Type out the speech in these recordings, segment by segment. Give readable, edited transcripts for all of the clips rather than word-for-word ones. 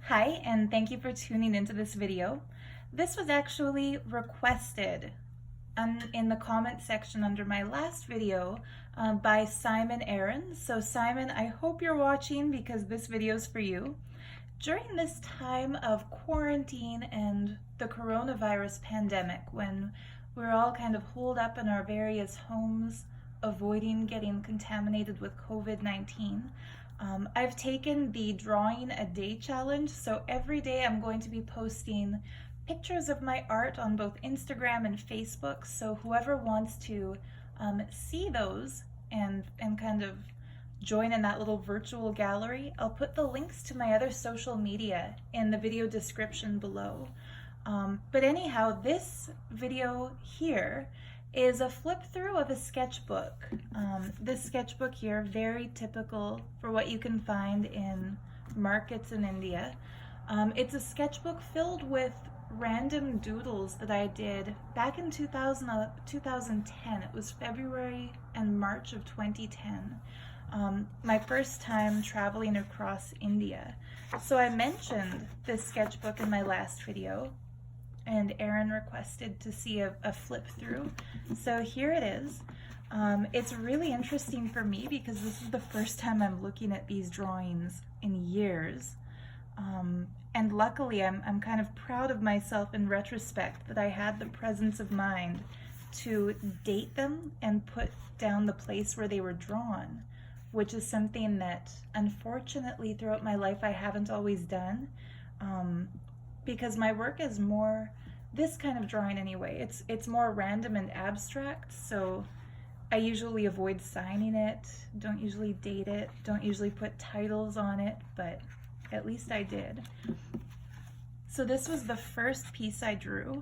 Hi, and thank you for tuning into this video. This was actually requested in the comment section under my last video by Simon Aaron. So Simon, I hope you're watching because this video is for you. During this time of quarantine and the coronavirus pandemic, when we're all kind of holed up in our various homes, avoiding getting contaminated with COVID-19, I've taken the drawing a day challenge. So every day I'm going to be posting pictures of my art on both Instagram and Facebook. So whoever wants to see those and kind of join in that little virtual gallery, I'll put the links to my other social media in the video description below. But anyhow, this video here is a flip through of a sketchbook. This sketchbook here, very typical for what you can find in markets in India. It's a sketchbook filled with random doodles that I did back in 2010. It was February and March of 2010. My first time traveling across India. So I mentioned this sketchbook in my last video, and Aaron requested to see a flip through. So here it is. It's really interesting for me because this is the first time I'm looking at these drawings in years. And luckily I'm kind of proud of myself in retrospect that I had the presence of mind to date them and put down the place where they were drawn, which is something that unfortunately throughout my life I haven't always done. Because my work is more, this kind of drawing anyway, it's more random and abstract, so I usually avoid signing it, don't usually date it, don't usually put titles on it, but at least I did. So this was the first piece I drew.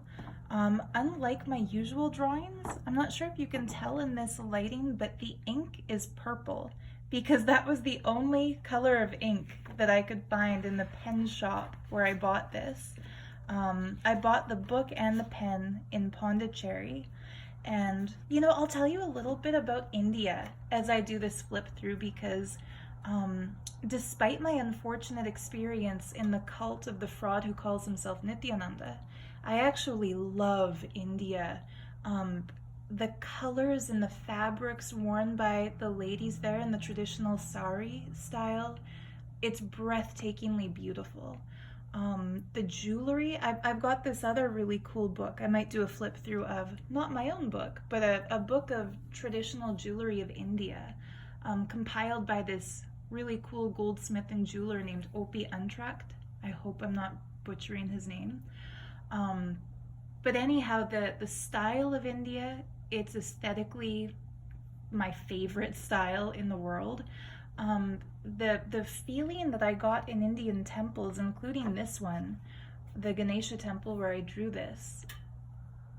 Unlike my usual drawings, I'm not sure if you can tell in this lighting, but the ink is purple because that was the only color of ink that I could find in the pen shop where I bought this. I bought the book and the pen in Pondicherry. And, I'll tell you a little bit about India as I do this flip through because despite my unfortunate experience in the cult of the fraud who calls himself Nityananda, I actually love India. The colors and the fabrics worn by the ladies there in the traditional sari style, it's breathtakingly beautiful. The jewelry, I've got this other really cool book I might do a flip through of, not my own book, but a book of traditional jewelry of India, compiled by this really cool goldsmith and jeweler named Opi Untract. I hope I'm not butchering his name. But anyhow, the style of India, it's aesthetically my favorite style in the world. The feeling that I got in Indian temples, including this one, the Ganesha temple where I drew this,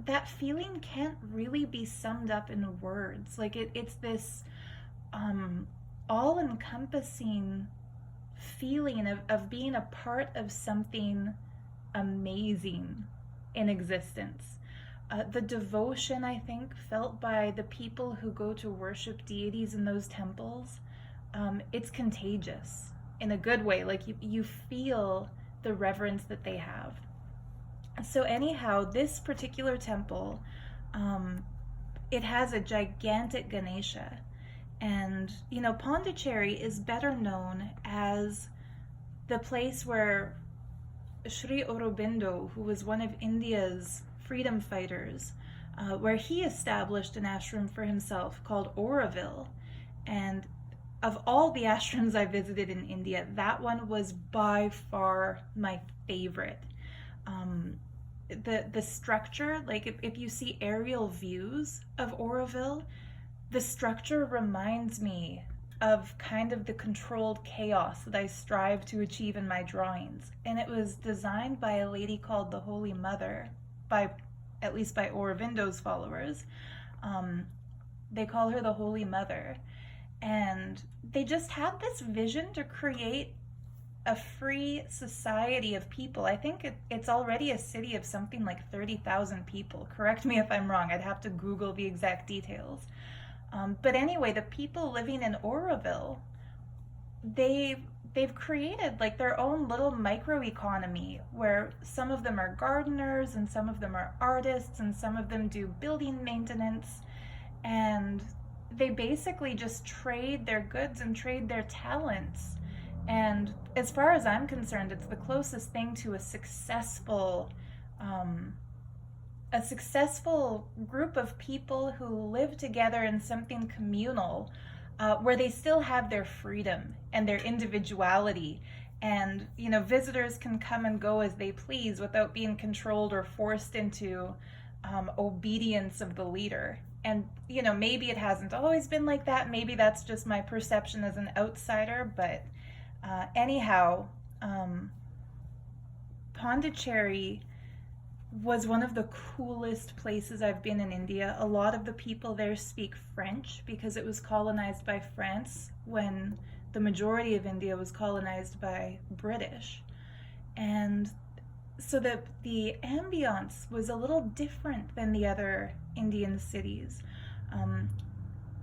that feeling can't really be summed up in words. Like it's this all-encompassing feeling of being a part of something amazing in existence. The devotion, I think, felt by the people who go to worship deities in those temples, it's contagious in a good way. Like you feel the reverence that they have. So anyhow, this particular temple, it has a gigantic Ganesha. And, Pondicherry is better known as the place where Sri Aurobindo, who was one of India's freedom fighters, where he established an ashram for himself called Auroville. And of all the ashrams I visited in India, that one was by far my favorite. The structure, like if you see aerial views of Auroville, the structure reminds me of kind of the controlled chaos that I strive to achieve in my drawings. And it was designed by a lady called the Holy Mother, at least by Aurobindo's followers. They call her the Holy Mother. And they just had this vision to create a free society of people. I think it's already a city of something like 30,000 people. Correct me if I'm wrong. I'd have to Google the exact details. But anyway, the people living in Auroville, they they've created like their own little microeconomy where some of them are gardeners and some of them are artists and some of them do building maintenance, and they basically just trade their goods and trade their talents. And as far as I'm concerned, it's the closest thing to a successful group of people who live together in something communal, where they still have their freedom and their individuality, and visitors can come and go as they please without being controlled or forced into obedience of the leader. And maybe it hasn't always been like that. Maybe that's just my perception as an outsider. But anyhow, Pondicherry was one of the coolest places I've been in India. A lot of the people there speak French because it was colonized by France when the majority of India was colonized by British. And so the ambiance was a little different than the other Indian cities.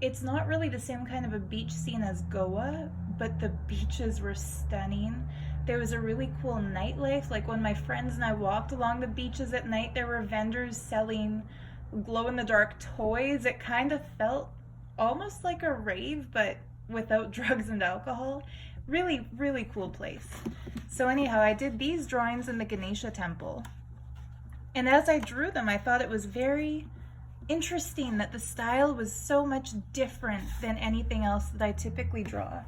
It's not really the same kind of a beach scene as Goa, but the beaches were stunning. There was a really cool nightlife. Like when my friends and I walked along the beaches at night, there were vendors selling glow-in-the-dark toys. It kind of felt almost like a rave, but without drugs and alcohol. Really, really cool place. So anyhow, I did these drawings in the Ganesha temple. And as I drew them, I thought it was very interesting that the style was so much different than anything else that I typically draw.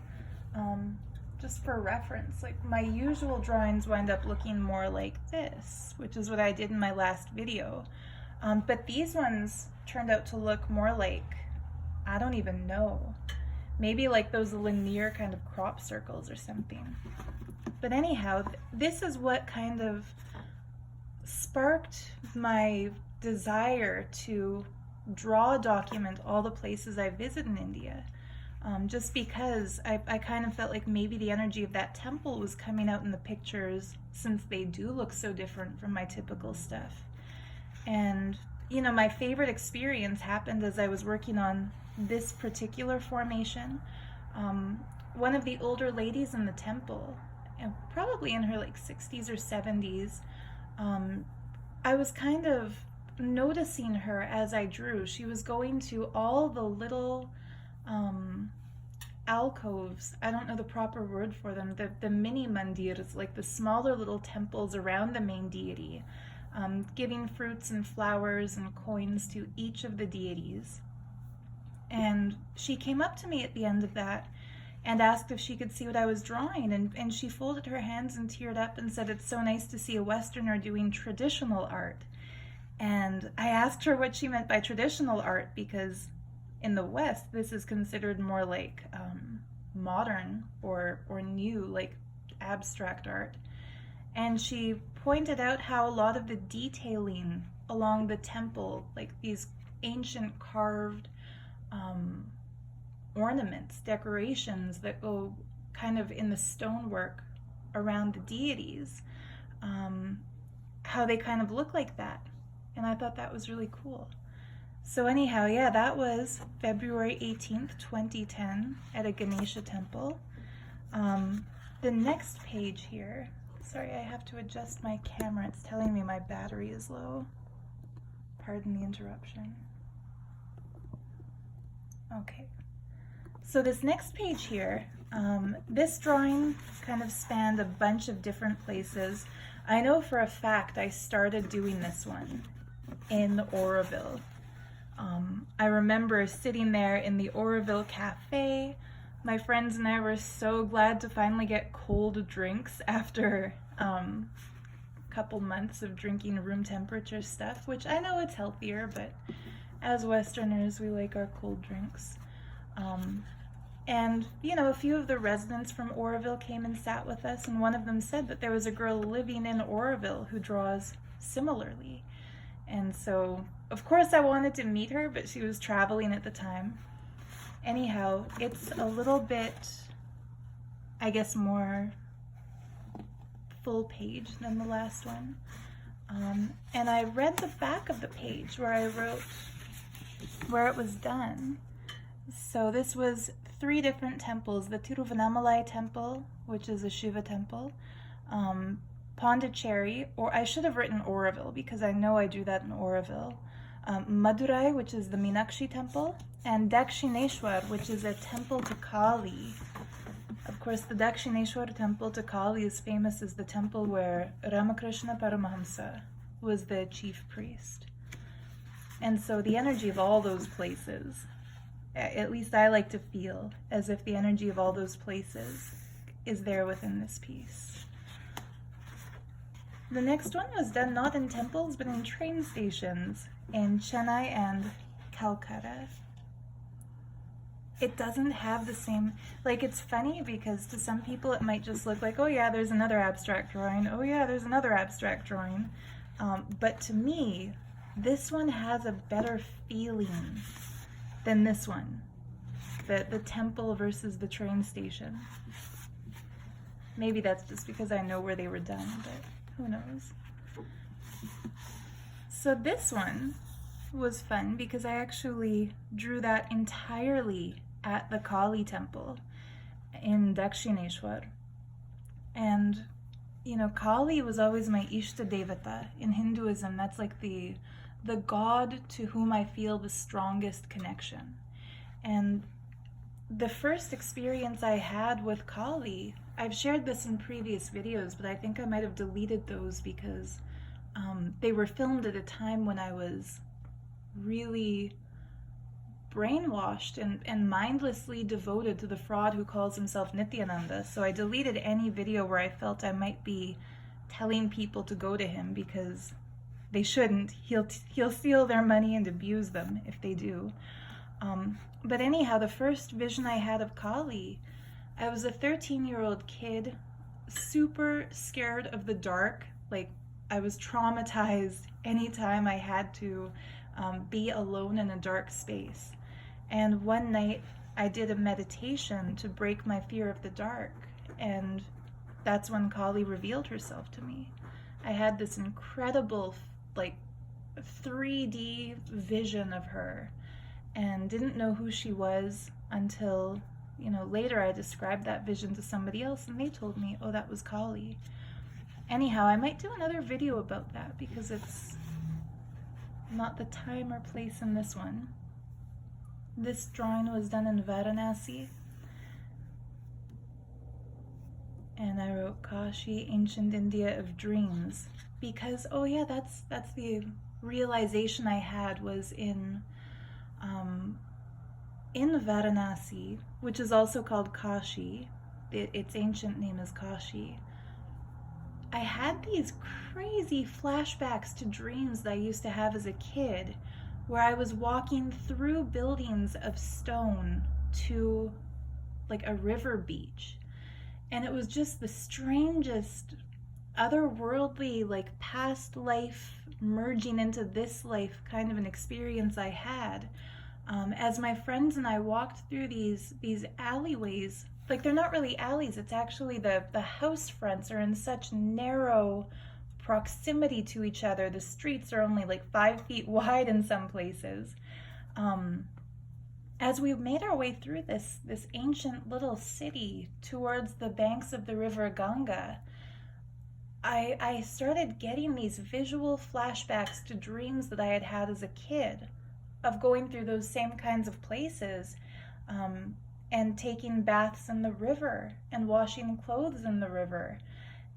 Just for reference, like my usual drawings wind up looking more like this, which is what I did in my last video. But these ones turned out to look more like, I don't even know, maybe like those linear kind of crop circles or something. But anyhow, this is what kind of sparked my desire to document all the places I visit in India. Just because I kind of felt like maybe the energy of that temple was coming out in the pictures, since they do look so different from my typical stuff. And my favorite experience happened as I was working on this particular formation. One of the older ladies in the temple, probably in her like 60s or 70s, I was kind of noticing her as I drew. She was going to all the little alcoves, I don't know the proper word for them, the mini mandirs, like the smaller little temples around the main deity, giving fruits and flowers and coins to each of the deities. And she came up to me at the end of that and asked if she could see what I was drawing, and she folded her hands and teared up and said, "It's so nice to see a Westerner doing traditional art." And I asked her what she meant by traditional art, because in the West, this is considered more like modern or new, like abstract art. And she pointed out how a lot of the detailing along the temple, like these ancient carved ornaments, decorations that go kind of in the stonework around the deities, how they kind of look like that. And I thought that was really cool. So anyhow, yeah, that was February 18th, 2010 at a Ganesha temple. The next page here, sorry, I have to adjust my camera. It's telling me my battery is low. Pardon the interruption. Okay. So this next page here, this drawing kind of spanned a bunch of different places. I know for a fact I started doing this one in Auroville. I remember sitting there in the Auroville cafe. My friends and I were so glad to finally get cold drinks after a couple months of drinking room temperature stuff, which I know it's healthier, but as Westerners, we like our cold drinks. And, a few of the residents from Auroville came and sat with us, and one of them said that there was a girl living in Auroville who draws similarly. And so, of course, I wanted to meet her, but she was traveling at the time. Anyhow, it's a little bit, I guess, more full page than the last one. And I read the back of the page where I wrote where it was done. So this was 3 different temples: the Tiruvannamalai temple, which is a Shiva temple, Pondicherry, or I should have written Auroville because I know I do that in Auroville, Madurai, which is the Meenakshi temple, and Dakshineshwar, which is a temple to Kali. Of course, the Dakshineshwar temple to Kali is famous as the temple where Ramakrishna Paramahamsa was the chief priest. And so the energy of all those places, at least I like to feel as if the energy of all those places is there within this piece. The next one was done not in temples, but in train stations in Chennai and Calcutta. It doesn't have the same, like, it's funny because to some people it might just look like, oh yeah, there's another abstract drawing, oh yeah, there's another abstract drawing. But to me, this one has a better feeling than this one, the temple versus the train station. Maybe that's just because I know where they were done, but who knows. So this one was fun because I actually drew that entirely at the Kali temple in Dakshineshwar. And you know, Kali was always my Ishta Devata. In Hinduism, that's like the god to whom I feel the strongest connection. And the first experience I had with Kali, I've shared this in previous videos, but I think I might have deleted those because they were filmed at a time when I was really brainwashed and mindlessly devoted to the fraud who calls himself Nityananda. So I deleted any video where I felt I might be telling people to go to him because they shouldn't. He'll steal their money and abuse them if they do. But anyhow, the first vision I had of Kali, I was a 13-year-old kid, super scared of the dark. Like, I was traumatized anytime I had to be alone in a dark space. And one night I did a meditation to break my fear of the dark, and that's when Kali revealed herself to me. I had this incredible, like, 3D vision of her and didn't know who she was until, you know, later I described that vision to somebody else and they told me, oh, that was Kali. Anyhow, I might do another video about that because it's not the time or place in this one. This drawing was done in Varanasi, and I wrote Kashi, Ancient India of Dreams, because, oh yeah, that's the realization I had was in Varanasi, which is also called Kashi. Its ancient name is Kashi. I had these crazy flashbacks to dreams that I used to have as a kid, where I was walking through buildings of stone to like a river beach. And it was just the strangest, otherworldly, like past life merging into this life kind of an experience I had. As my friends and I walked through these alleyways, like they're not really alleys, it's actually the house fronts are in such narrow proximity to each other. The streets are only like 5 feet wide in some places. As we made our way through this ancient little city towards the banks of the river Ganga, I started getting these visual flashbacks to dreams that I had had as a kid of going through those same kinds of places, and taking baths in the river and washing clothes in the river.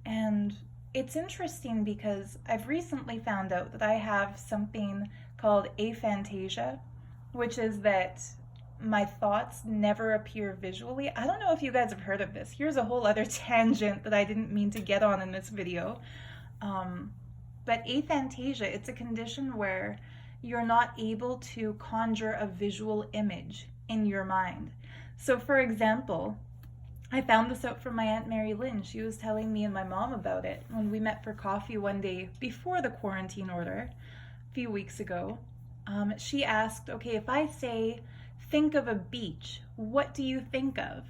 And it's interesting because I've recently found out that I have something called aphantasia, which is that my thoughts never appear visually. I don't know if you guys have heard of this. Here's a whole other tangent that I didn't mean to get on in this video. But aphantasia, it's a condition where you're not able to conjure a visual image in your mind. So for example, I found this out from my Aunt Mary Lynn. She was telling me and my mom about it when we met for coffee one day before the quarantine order a few weeks ago. She asked, okay, if I say, think of a beach, what do you think of?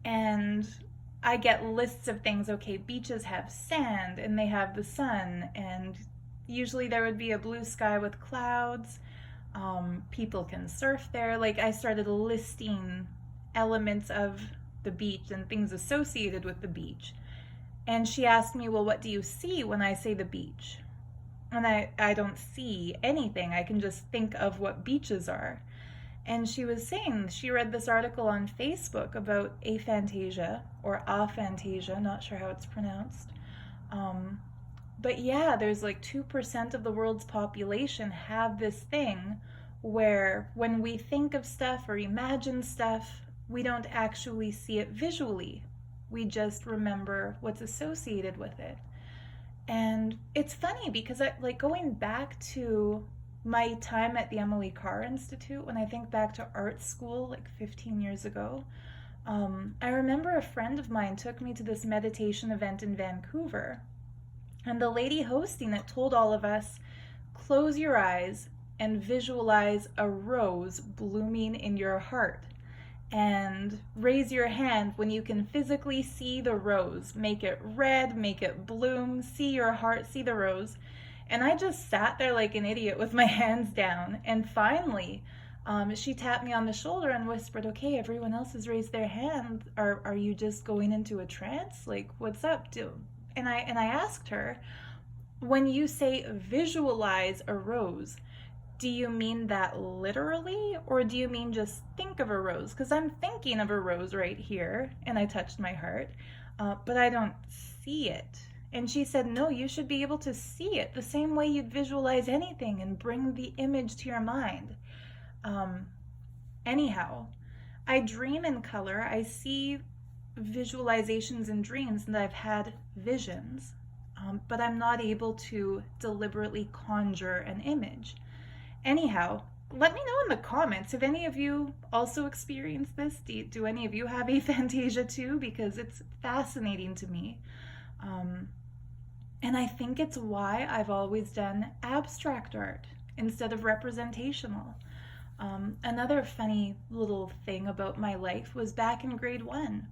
And I get lists of things. Okay, beaches have sand and they have the sun, and usually there would be a blue sky with clouds. People can surf there. Like, I started listing elements of the beach and things associated with the beach. And she asked me, well, what do you see when I say the beach? And I don't see anything. I can just think of what beaches are. And she was saying she read this article on Facebook about aphantasia, or aphantasia, not sure how it's pronounced. But yeah, there's like 2% of the world's population have this thing where when we think of stuff or imagine stuff, we don't actually see it visually. We just remember what's associated with it. And it's funny because like going back to my time at the Emily Carr Institute, when I think back to art school like 15 years ago, I remember a friend of mine took me to this meditation event in Vancouver. And the lady hosting it told all of us, close your eyes and visualize a rose blooming in your heart. And raise your hand when you can physically see the rose. Make it red, make it bloom, see your heart, see the rose. And I just sat there like an idiot with my hands down. And finally, she tapped me on the shoulder and whispered, okay, everyone else has raised their hand. Are you just going into a trance? Like, what's up? And I asked her, when you say visualize a rose, do you mean that literally, or do you mean just think of a rose? Because I'm thinking of a rose right here, and I touched my heart, but I don't see it. And she said, no, you should be able to see it the same way you'd visualize anything and bring the image to your mind. Anyhow, I dream in color. I see visualizations and dreams, and I've had visions, but I'm not able to deliberately conjure an image. Anyhow, let me know in the comments, have any of you also experienced this? Do any of you have aphantasia too? Because it's fascinating to me. And I think it's why I've always done abstract art instead of representational. Another funny little thing about my life was back in grade 1.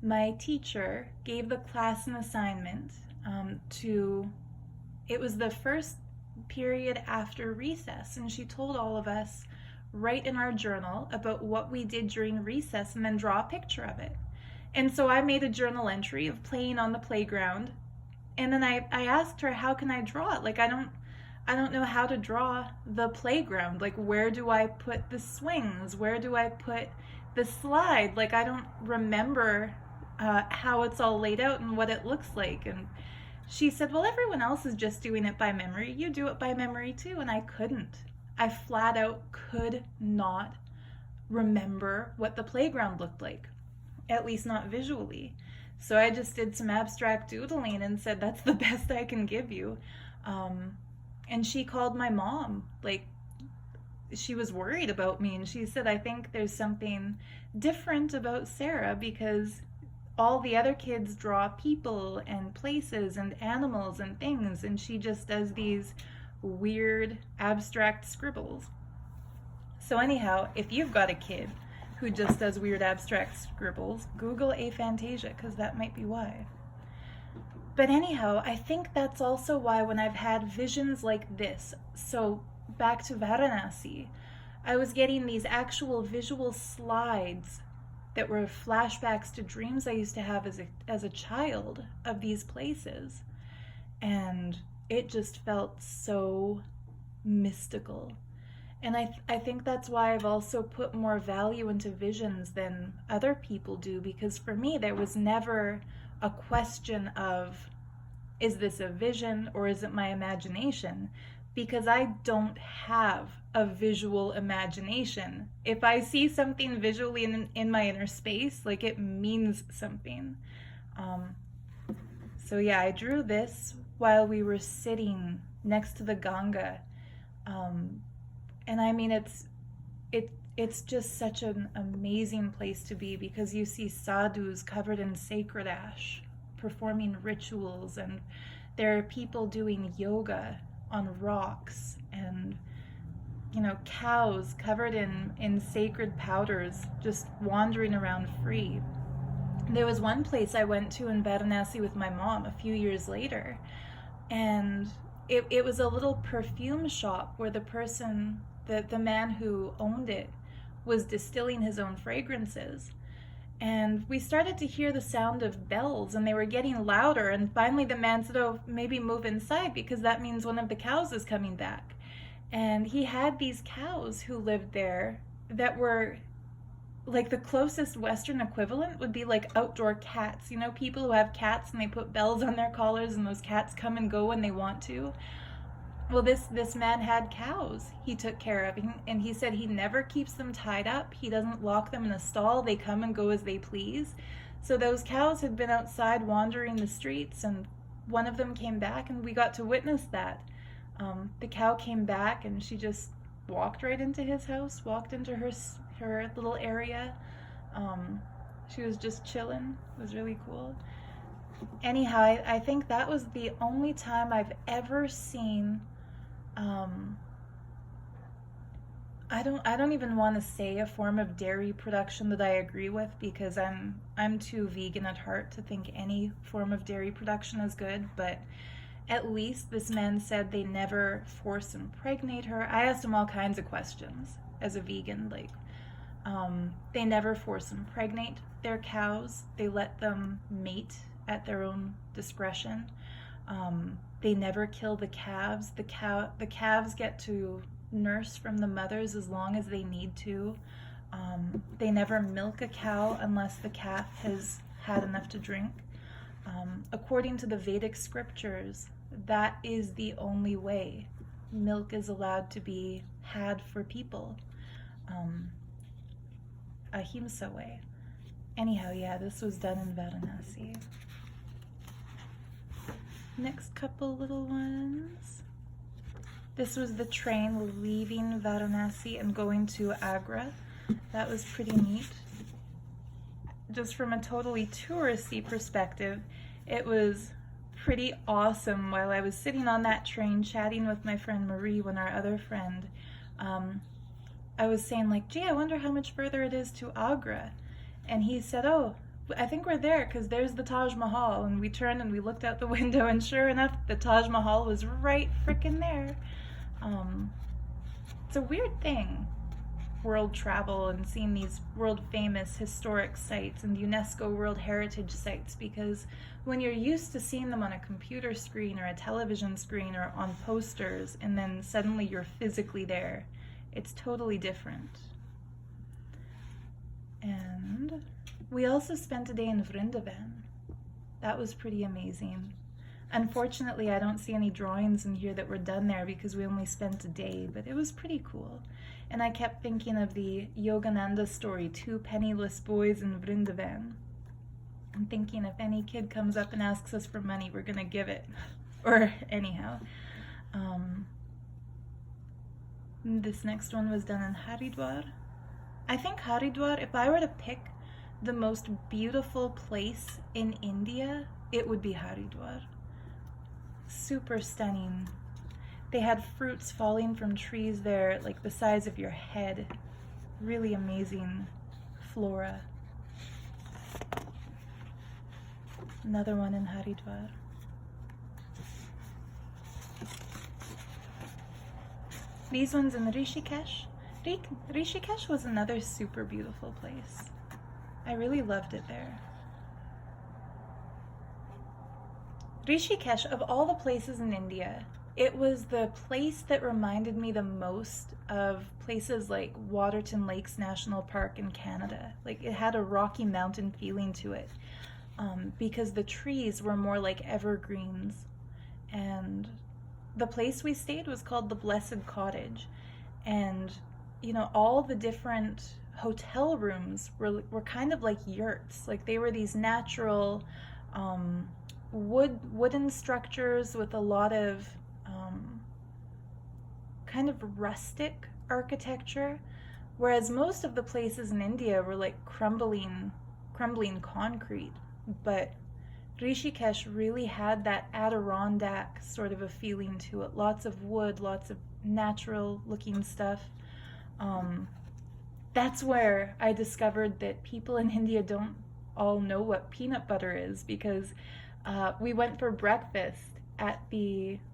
My teacher gave the class an assignment it was the first period after recess, and she told all of us, write in our journal about what we did during recess and then draw a picture of it. And so I made a journal entry of playing on the playground, and then I asked her, how can I draw it? Like, I don't know how to draw the playground. Like, where do I put the swings? Where do I put the slide? Like, I don't remember how it's all laid out and what it looks like. And she said, well, everyone else is just doing it by memory. You do it by memory too. And I couldn't. I flat out could not remember what the playground looked like, at least not visually. So I just did some abstract doodling and said, that's the best I can give you. And she called my mom. Like, she was worried about me, and she said, I think there's something different about Sarah because all the other kids draw people and places and animals and things, and she just does these weird abstract scribbles. So anyhow, if you've got a kid who just does weird abstract scribbles, Google aphantasia, because that might be why. But anyhow, I think that's also why when I've had visions like this, so back to Varanasi, I was getting these actual visual slides that were flashbacks to dreams I used to have as a child of these places. And it just felt so mystical. And I think that's why I've also put more value into visions than other people do, because for me, there was never a question of, is this a vision or is it my imagination? Because I don't have a visual imagination. If I see something visually in my inner space, like, it means something. So yeah, I drew this while we were sitting next to the Ganga. And I mean, it's just such an amazing place to be, because you see sadhus covered in sacred ash, performing rituals, and there are people doing yoga on rocks, and cows covered in sacred powders just wandering around free. There was one place I went to in Varanasi with my mom a few years later, and it was a little perfume shop where the man who owned it was distilling his own fragrances. And we started to hear the sound of bells, and they were getting louder. And finally the man said, oh, maybe move inside, because that means one of the cows is coming back. And he had these cows who lived there that were like, the closest Western equivalent would be like outdoor cats. You know, people who have cats and they put bells on their collars and those cats come and go when they want to. Well, this man had cows he took care of, and he said he never keeps them tied up. He doesn't lock them in a stall. They come and go as they please. So those cows had been outside wandering the streets, and one of them came back, and we got to witness that. The cow came back, and she just walked right into his house, walked into her little area. She was just chilling. It was really cool. Anyhow, I think that was the only time I've ever seen, I don't even want to say a form of dairy production that I agree with, because I'm too vegan at heart to think any form of dairy production is good, but at least this man said they never force impregnate her. I asked him all kinds of questions as a vegan, like, they never force impregnate their cows. They let them mate at their own discretion. They never kill the calves. The calves get to nurse from the mothers as long as they need to. They never milk a cow unless the calf has had enough to drink. According to the Vedic scriptures, that is the only way milk is allowed to be had for people. Ahimsa way. Anyhow, yeah, this was done in Varanasi. Next couple little ones. This was the train leaving Varanasi and going to Agra. That was pretty neat. Just from a totally touristy perspective, it was pretty awesome. While I was sitting on that train chatting with my friend Marie, when our other friend, I was saying like, gee, I wonder how much further it is to Agra. And he said, oh, I think we're there because there's the Taj Mahal. And we turned and we looked out the window, and sure enough, the Taj Mahal was right frickin' there. It's a weird thing, world travel and seeing these world famous historic sites and UNESCO World Heritage sites, because when you're used to seeing them on a computer screen or a television screen or on posters, and then suddenly you're physically there, it's totally different. And we also spent a day in Vrindavan. That was pretty amazing. Unfortunately, I don't see any drawings in here that were done there because we only spent a day, but it was pretty cool. And I kept thinking of the Yogananda story, Two Penniless Boys in Vrindavan. I'm thinking if any kid comes up and asks us for money, we're gonna give it. Or anyhow. This next one was done in Haridwar. I think Haridwar, if I were to pick the most beautiful place in India, it would be Haridwar. Super stunning. They had fruits falling from trees there, like the size of your head. Really amazing flora. Another one in Haridwar. These ones in Rishikesh. Rishikesh was another super beautiful place. I really loved it there. Rishikesh, of all the places in India, it was the place that reminded me the most of places like Waterton Lakes National Park in Canada. Like, it had a Rocky Mountain feeling to it, because the trees were more like evergreens. And the place we stayed was called the Blessed Cottage. And, you know, all the different hotel rooms were kind of like yurts. Like, they were these natural wooden structures with a lot of kind of rustic architecture, whereas most of the places in India were like crumbling concrete. But Rishikesh really had that Adirondack sort of a feeling to it. Lots of wood, lots of natural looking stuff. That's where I discovered that people in India don't all know what peanut butter is, because we went for breakfast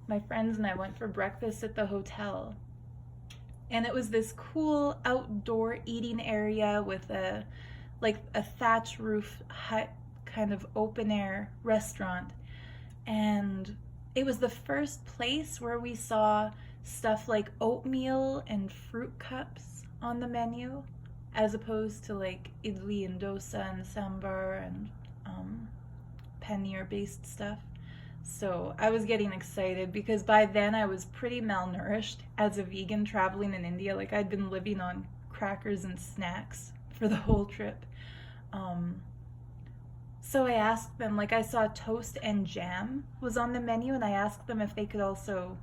my friends and I went for breakfast at the hotel. And it was this cool outdoor eating area with a like a thatch roof hut kind of open air restaurant. And it was the first place where we saw stuff like oatmeal and fruit cups on the menu, as opposed to like idli and dosa and sambar and paneer based stuff. So I was getting excited because by then I was pretty malnourished as a vegan traveling in India. Like I'd been living on crackers and snacks for the whole trip. So I asked them, like I saw toast and jam was on the menu, and I asked them if they could also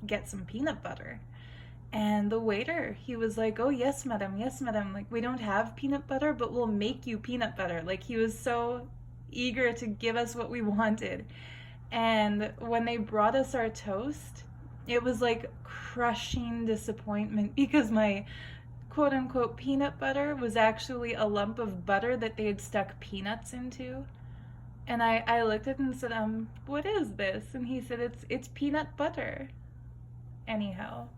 get some peanut butter. And the waiter, he was like, oh yes madam, like we don't have peanut butter, but we'll make you peanut butter. Like he was so eager to give us what we wanted. And when they brought us our toast, it was like crushing disappointment because my quote unquote peanut butter was actually a lump of butter that they had stuck peanuts into. And I looked at him and said, what is this? And he said, it's peanut butter. Anyhow,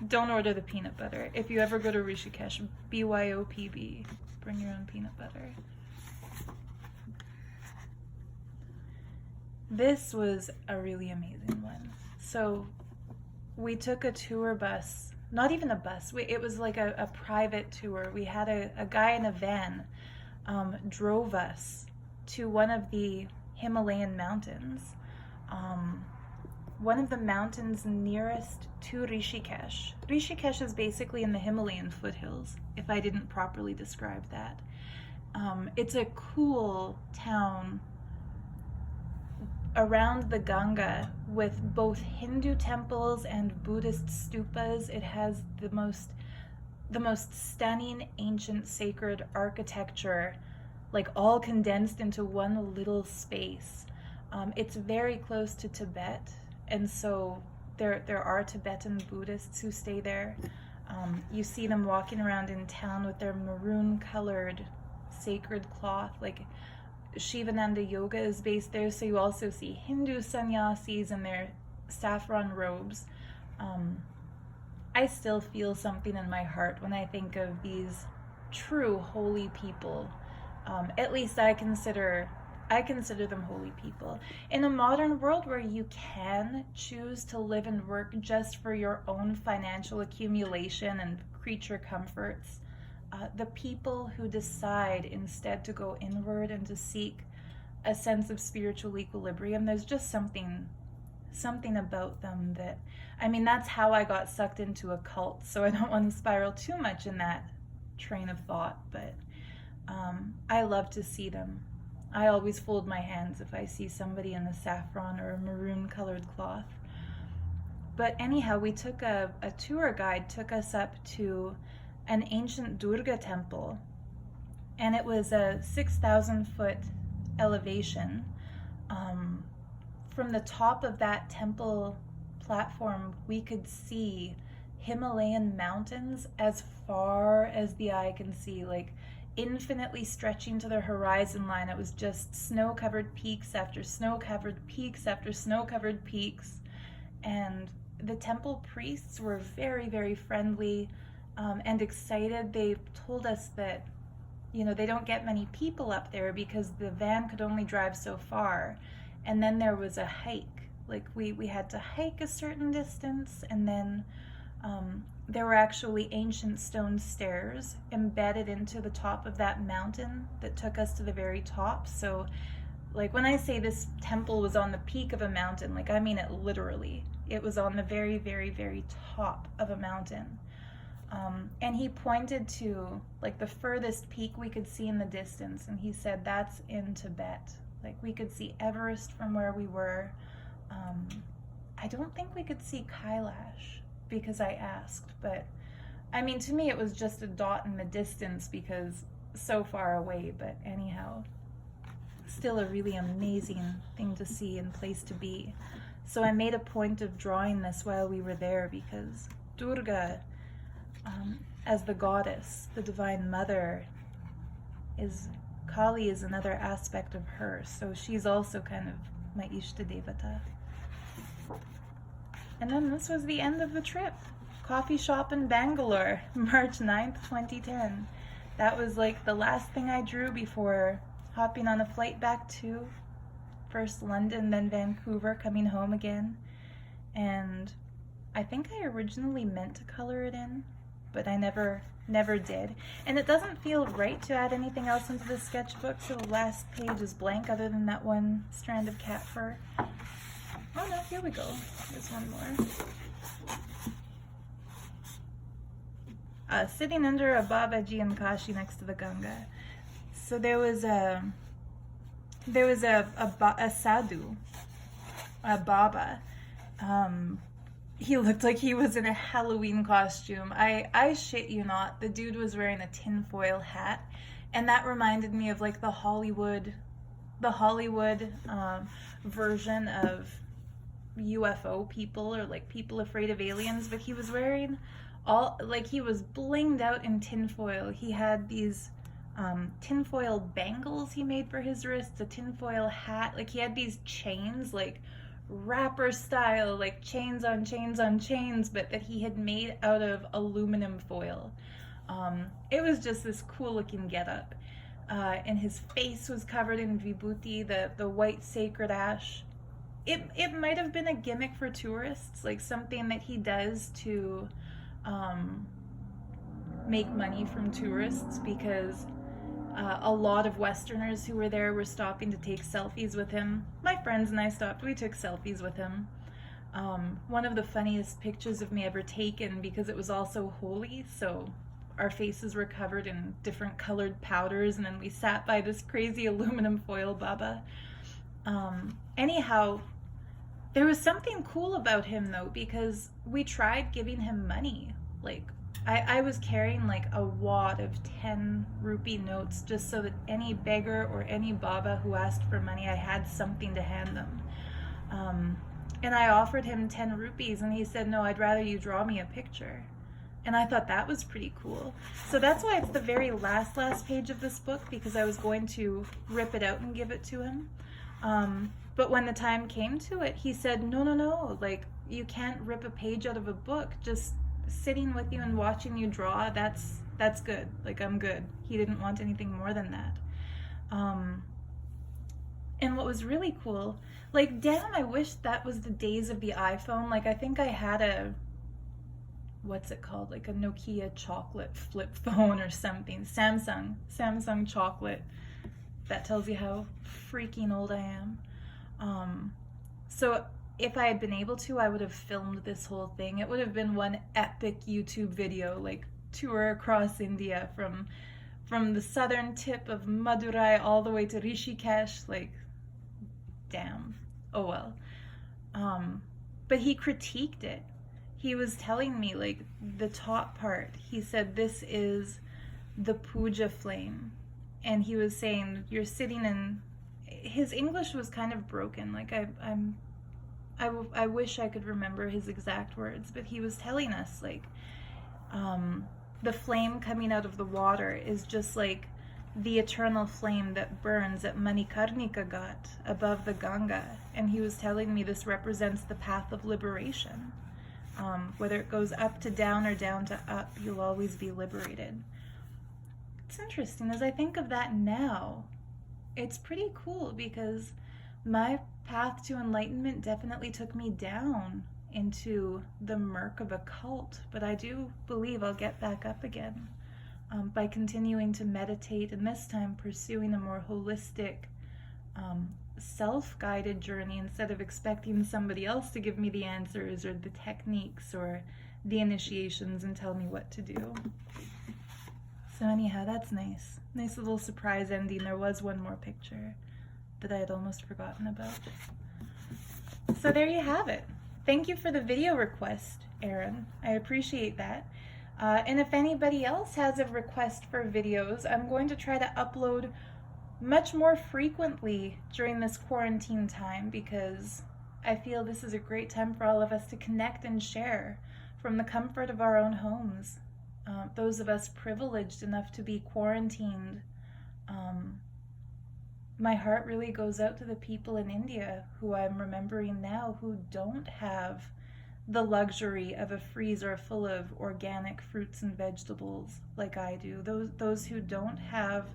don't order the peanut butter. If you ever go to Rishikesh, BYOPB, bring your own peanut butter. This was a really amazing one. So we took a tour bus, not even a bus, it was like a private tour. We had a guy in a van drove us to one of the Himalayan mountains, one of the mountains nearest to Rishikesh. Rishikesh is basically in the Himalayan foothills, if I didn't properly describe that. It's a cool town around the Ganga with both Hindu temples and Buddhist stupas. It has the most stunning ancient sacred architecture, like all condensed into one little space. It's very close to Tibet, and so there are Tibetan Buddhists who stay there. You see them walking around in town with their maroon colored sacred cloth, like Shivananda yoga is based there, so you also see Hindu sannyasis in their saffron robes. I still feel something in my heart when I think of these true holy people. At least I consider them holy people. In a modern world where you can choose to live and work just for your own financial accumulation and creature comforts, the people who decide instead to go inward and to seek a sense of spiritual equilibrium, there's just something about them that, I mean, that's how I got sucked into a cult, so I don't want to spiral too much in that train of thought, but I love to see them. I always fold my hands if I see somebody in a saffron or a maroon colored cloth. But anyhow, we took a tour guide took us up to an ancient Durga temple, and it was a 6,000 foot elevation. From the top of that temple platform, we could see Himalayan mountains as far as the eye can see, like infinitely stretching to the horizon line. It was just snow-covered peaks after snow-covered peaks after snow-covered peaks. And the temple priests were very, very friendly and excited. They told us that, you know, they don't get many people up there because the van could only drive so far. And then there was a hike. Like we had to hike a certain distance, and then there were actually ancient stone stairs embedded into the top of that mountain that took us to the very top. So like when I say this temple was on the peak of a mountain, like I mean it literally. It was on the very, very, very top of a mountain. And he pointed to like the furthest peak we could see in the distance, and he said that's in Tibet. Like we could see Everest from where we were. I don't think we could see Kailash because I asked, but I mean, to me it was just a dot in the distance because so far away, but anyhow, still a really amazing thing to see and place to be. So I made a point of drawing this while we were there because Durga, as the goddess, the divine mother, Kali is another aspect of her, so she's also kind of my Ishta Devata. And then this was the end of the trip. Coffee shop in Bangalore, March 9th, 2010. That was like the last thing I drew before hopping on a flight back to first London, then Vancouver, coming home again. And I think I originally meant to color it in, but I never did. And it doesn't feel right to add anything else into the sketchbook, so the last page is blank other than that one strand of cat fur. Oh no, here we go. There's one more. Sitting under a Babaji and Kashi next to the Ganga. So there was a sadhu, a Baba. He looked like he was in a Halloween costume. I shit you not. The dude was wearing a tinfoil hat, and that reminded me of like the Hollywood version of UFO people, or like people afraid of aliens. But he was wearing he was blinged out in tinfoil. He had these tinfoil bangles he made for his wrists, a tinfoil hat. Like he had these chains, like rapper style, like chains on chains on chains, but that he had made out of aluminum foil. It was just this cool looking getup. And his face was covered in vibhuti, the white sacred ash. It might have been a gimmick for tourists, like something that he does to make money from tourists, because a lot of Westerners who were there were stopping to take selfies with him. My friends and I stopped. We took selfies with him. One of the funniest pictures of me ever taken, because it was also holy, so our faces were covered in different colored powders, and then we sat by this crazy aluminum foil Baba. Anyhow, there was something cool about him though, because we tried giving him money. Like, I was carrying like a wad of 10 rupee notes, just so that any beggar or any Baba who asked for money, I had something to hand them. And I offered him 10 rupees, and he said, no, I'd rather you draw me a picture. And I thought that was pretty cool. So that's why it's the very last page of this book, because I was going to rip it out and give it to him. But when the time came to it, he said, no, like, you can't rip a page out of a book. Just sitting with you and watching you draw, that's good. Like, I'm good. He didn't want anything more than that. And what was really cool, like, damn, I wish that was the days of the iPhone. Like, I think I had what's it called? Like a Nokia chocolate flip phone or something. Samsung chocolate. That tells you how freaking old I am. So if I had been able to, I would have filmed this whole thing. It would have been one epic YouTube video, like tour across India from the southern tip of Madurai all the way to Rishikesh. Like, damn. Oh well. But he critiqued it. He was telling me, like, the top part, he said, this is the puja flame. And he was saying, you're sitting in, his English was kind of broken. Like, I wish I could remember his exact words, but he was telling us, like, the flame coming out of the water is just like the eternal flame that burns at Manikarnika Ghat above the Ganga. And he was telling me this represents the path of liberation. Whether it goes up to down or down to up, you'll always be liberated. It's interesting, as I think of that now, it's pretty cool, because my path to enlightenment definitely took me down into the murk of a cult, but I do believe I'll get back up again by continuing to meditate, and this time pursuing a more holistic, self-guided journey, instead of expecting somebody else to give me the answers or the techniques or the initiations and tell me what to do. So anyhow, that's nice. Nice little surprise ending. There was one more picture that I had almost forgotten about. So there you have it. Thank you for the video request, Aaron. I appreciate that. And if anybody else has a request for videos, I'm going to try to upload much more frequently during this quarantine time, because I feel this is a great time for all of us to connect and share from the comfort of our own homes. Those of us privileged enough to be quarantined, my heart really goes out to the people in India who I'm remembering now who don't have the luxury of a freezer full of organic fruits and vegetables like I do. Those who don't have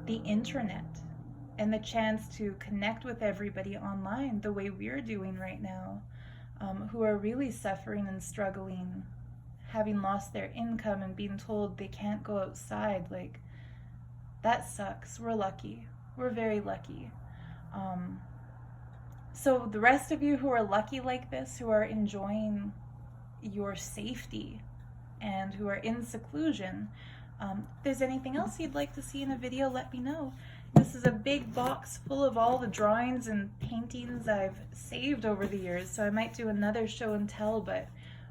the internet and the chance to connect with everybody online the way we're doing right now, who are really suffering and struggling, having lost their income and being told they can't go outside. Like, that sucks. We're lucky. We're very lucky. So the rest of you who are lucky like this, who are enjoying your safety and who are in seclusion, if there's anything else you'd like to see in a video, let me know. This is a big box full of all the drawings and paintings I've saved over the years, so I might do another show and tell, but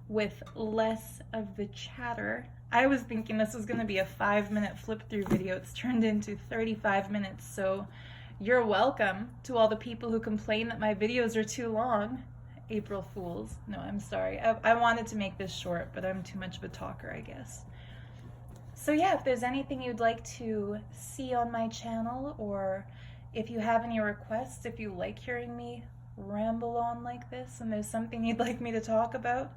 with less of the chatter. I was thinking this was going to be a 5-minute flip through video. It's turned into 35 minutes, so you're welcome to all the people who complain that my videos are too long. April Fools. No, I'm sorry. I wanted to make this short, but I'm too much of a talker, I guess. So yeah, if there's anything you'd like to see on my channel, or if you have any requests, if you like hearing me ramble on like this and there's something you'd like me to talk about,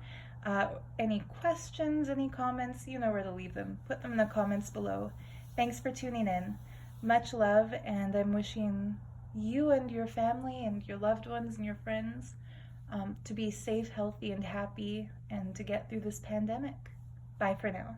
any questions, any comments, you know where to leave them. Put them in the comments below. Thanks for tuning in. Much love, and I'm wishing you and your family and your loved ones and your friends to be safe, healthy, and happy, and to get through this pandemic. Bye for now.